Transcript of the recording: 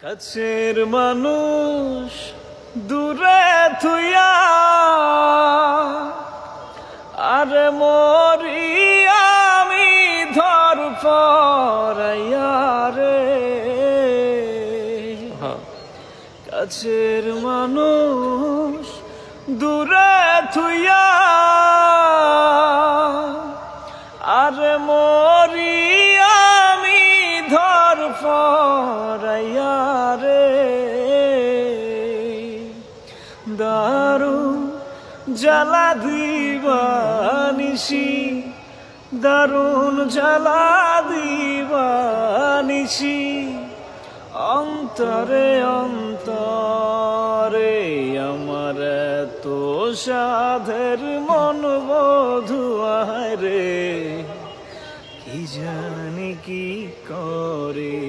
কাছের মানুষ দূরে থুইয়া আরে মরি আমি ধর পরাইয়া রে। কাছের মানুষ দূরে থুইয়া আরে মরি আমি ধর পরাইয়া রে। দারুণ জ্বালা দিবানিসি, দারুণ জ্বালা দিবানিসি, অন্তরে অন্তরে আমার তো সাধের মন বধুয়ায় রে। কি জানি কি করে।